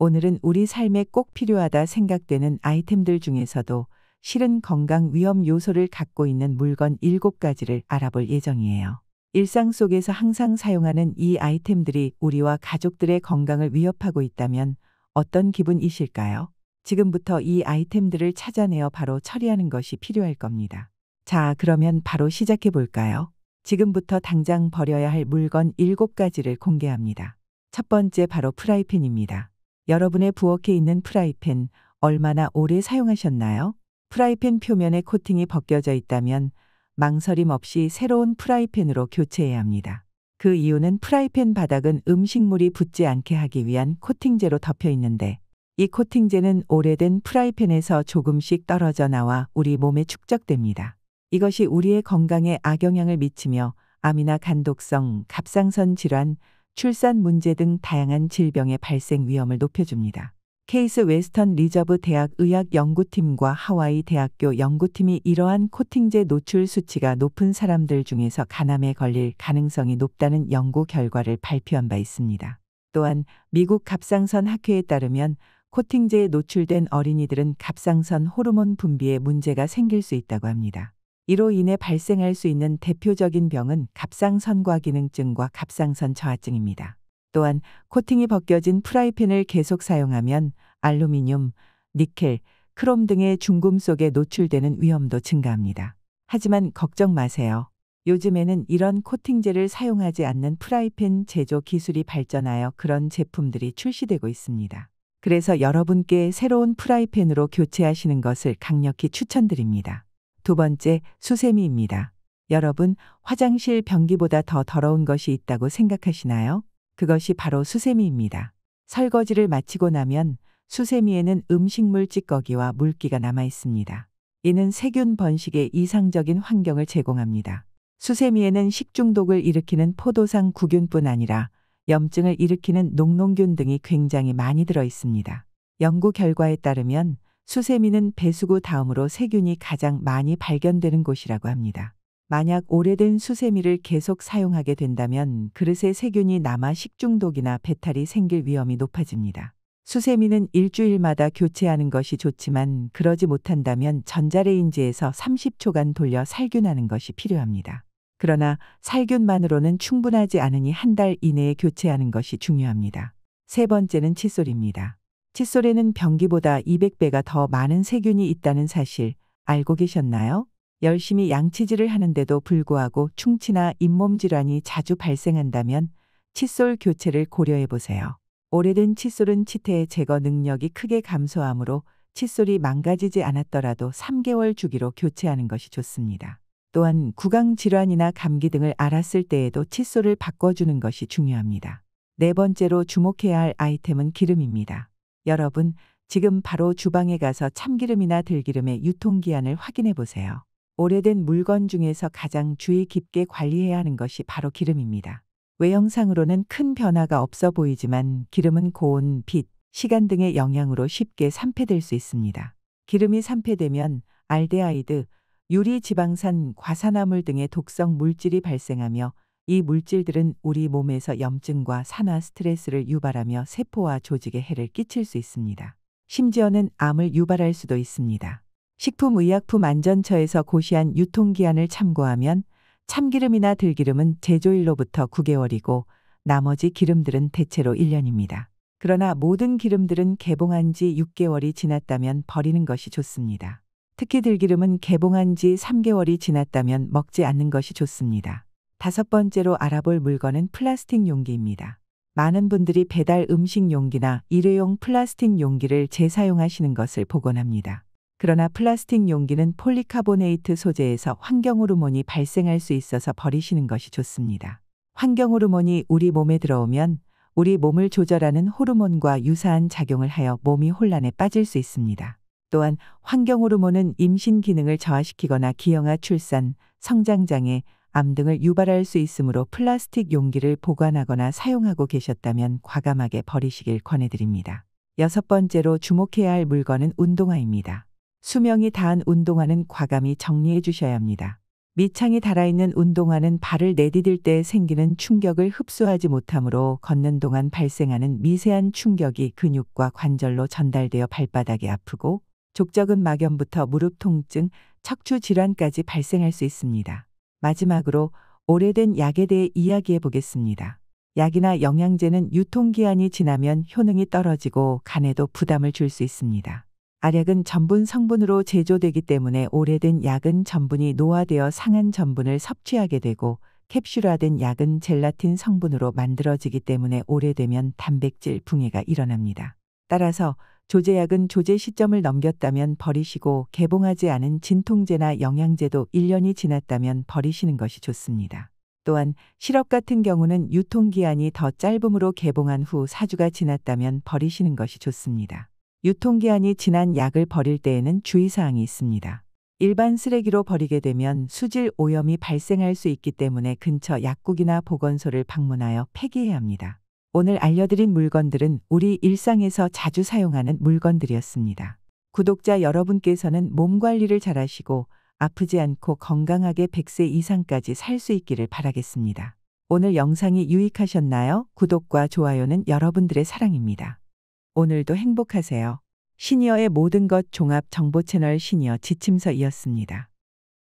오늘은 우리 삶에 꼭 필요하다 생각되는 아이템들 중에서도 실은 건강 위험 요소를 갖고 있는 물건 7가지를 알아볼 예정이에요. 일상 속에서 항상 사용하는 이 아이템들이 우리와 가족들의 건강을 위협하고 있다면 어떤 기분이실까요? 지금부터 이 아이템들을 찾아내어 바로 처리하는 것이 필요할 겁니다. 자, 그러면 바로 시작해 볼까요? 지금부터 당장 버려야 할 물건 7가지를 공개합니다. 첫 번째 바로 프라이팬입니다. 여러분의 부엌에 있는 프라이팬 얼마나 오래 사용하셨나요? 프라이팬 표면에 코팅이 벗겨져 있다면 망설임 없이 새로운 프라이팬으로 교체해야 합니다. 그 이유는 프라이팬 바닥은 음식물이 붙지 않게 하기 위한 코팅제로 덮여 있는데 이 코팅제는 오래된 프라이팬에서 조금씩 떨어져 나와 우리 몸에 축적됩니다. 이것이 우리의 건강에 악영향을 미치며 암이나 간독성, 갑상선 질환, 출산 문제 등 다양한 질병의 발생 위험을 높여줍니다. 케이스 웨스턴 리저브 대학 의학연구팀과 하와이 대학교 연구팀이 이러한 코팅제 노출 수치가 높은 사람들 중에서 간암에 걸릴 가능성이 높다는 연구 결과를 발표한 바 있습니다. 또한 미국 갑상선 학회에 따르면 코팅제에 노출된 어린이들은 갑상선 호르몬 분비에 문제가 생길 수 있다고 합니다. 이로 인해 발생할 수 있는 대표적인 병은 갑상선과기능증과 갑상선 저하증입니다. 또한 코팅이 벗겨진 프라이팬을 계속 사용하면 알루미늄, 니켈, 크롬 등의 중금속에 노출되는 위험도 증가합니다. 하지만 걱정 마세요. 요즘에는 이런 코팅제를 사용하지 않는 프라이팬 제조 기술이 발전하여 그런 제품들이 출시되고 있습니다. 그래서 여러분께 새로운 프라이팬으로 교체하시는 것을 강력히 추천드립니다. 두 번째, 수세미입니다. 여러분, 화장실 변기보다 더 더러운 것이 있다고 생각하시나요? 그것이 바로 수세미입니다. 설거지를 마치고 나면 수세미에는 음식물 찌꺼기와 물기가 남아 있습니다. 이는 세균 번식에 이상적인 환경을 제공합니다. 수세미에는 식중독을 일으키는 포도상 구균뿐 아니라 염증을 일으키는 녹농균 등이 굉장히 많이 들어 있습니다. 연구 결과에 따르면 수세미는 배수구 다음으로 세균이 가장 많이 발견되는 곳이라고 합니다. 만약 오래된 수세미를 계속 사용하게 된다면 그릇에 세균이 남아 식중독이나 배탈이 생길 위험이 높아집니다. 수세미는 일주일마다 교체하는 것이 좋지만 그러지 못한다면 전자레인지에서 30초간 돌려 살균하는 것이 필요합니다. 그러나 살균만으로는 충분하지 않으니 한 달 이내에 교체하는 것이 중요합니다. 세 번째는 칫솔입니다. 칫솔에는 변기보다 200배가 더 많은 세균이 있다는 사실 알고 계셨나요? 열심히 양치질을 하는데도 불구하고 충치나 잇몸 질환이 자주 발생한다면 칫솔 교체를 고려해 보세요. 오래된 칫솔은 치태의 제거 능력이 크게 감소하므로 칫솔이 망가지지 않았더라도 3개월 주기로 교체하는 것이 좋습니다. 또한 구강 질환이나 감기 등을 앓았을 때에도 칫솔을 바꿔주는 것이 중요합니다. 네 번째로 주목해야 할 아이템은 기름입니다. 여러분, 지금 바로 주방에 가서 참기름이나 들기름의 유통기한을 확인해 보세요. 오래된 물건 중에서 가장 주의 깊게 관리해야 하는 것이 바로 기름입니다. 외형상으로는 큰 변화가 없어 보이지만 기름은 고온, 빛, 시간 등의 영향으로 쉽게 산패될 수 있습니다. 기름이 산패되면 알데하이드, 유리지방산, 과산화물 등의 독성 물질이 발생하며 이 물질들은 우리 몸에서 염증과 산화 스트레스를 유발하며 세포와 조직에 해를 끼칠 수 있습니다. 심지어는 암을 유발할 수도 있습니다. 식품의약품안전처에서 고시한 유통기한을 참고하면 참기름이나 들기름은 제조일로부터 9개월이고 나머지 기름들은 대체로 1년입니다. 그러나 모든 기름들은 개봉한 지 6개월이 지났다면 버리는 것이 좋습니다. 특히 들기름은 개봉한 지 3개월이 지났다면 먹지 않는 것이 좋습니다. 다섯 번째로 알아볼 물건은 플라스틱 용기입니다. 많은 분들이 배달 음식 용기나 일회용 플라스틱 용기를 재사용하시는 것을 보곤 합니다. 그러나 플라스틱 용기는 폴리카보네이트 소재에서 환경호르몬이 발생할 수 있어서 버리시는 것이 좋습니다. 환경호르몬이 우리 몸에 들어오면 우리 몸을 조절하는 호르몬과 유사한 작용을 하여 몸이 혼란에 빠질 수 있습니다. 또한 환경호르몬은 임신 기능을 저하시키거나 기형아 출산, 성장장애, 암 등을 유발할 수 있으므로 플라스틱 용기를 보관하거나 사용하고 계셨다면 과감하게 버리시길 권해드립니다. 여섯 번째로 주목해야 할 물건은 운동화입니다. 수명이 다한 운동화는 과감히 정리해 주셔야 합니다. 밑창이 달아있는 운동화는 발을 내디딜 때 생기는 충격을 흡수하지 못하므로 걷는 동안 발생하는 미세한 충격이 근육과 관절로 전달되어 발바닥이 아프고 족저근 막염부터 무릎 통증, 척추 질환까지 발생할 수 있습니다. 마지막으로 오래된 약에 대해 이야기해 보겠습니다. 약이나 영양제는 유통기한이 지나면 효능이 떨어지고 간에도 부담을 줄 수 있습니다. 알약은 전분 성분으로 제조되기 때문에 오래된 약은 전분이 노화되어 상한 전분을 섭취하게 되고 캡슐화된 약은 젤라틴 성분으로 만들어지기 때문에 오래되면 단백질 붕해가 일어납니다. 따라서 조제약은 조제 시점을 넘겼다면 버리시고 개봉하지 않은 진통제나 영양제도 1년이 지났다면 버리시는 것이 좋습니다. 또한 시럽 같은 경우는 유통기한이 더 짧음으로 개봉한 후 4주가 지났다면 버리시는 것이 좋습니다. 유통기한이 지난 약을 버릴 때에는 주의사항이 있습니다. 일반 쓰레기로 버리게 되면 수질 오염이 발생할 수 있기 때문에 근처 약국이나 보건소를 방문하여 폐기해야 합니다. 오늘 알려드린 물건들은 우리 일상에서 자주 사용하는 물건들이었습니다. 구독자 여러분께서는 몸 관리를 잘하시고 아프지 않고 건강하게 100세 이상까지 살 수 있기를 바라겠습니다. 오늘 영상이 유익하셨나요? 구독과 좋아요는 여러분들의 사랑입니다. 오늘도 행복하세요. 시니어의 모든 것 종합 정보 채널 시니어 지침서이었습니다.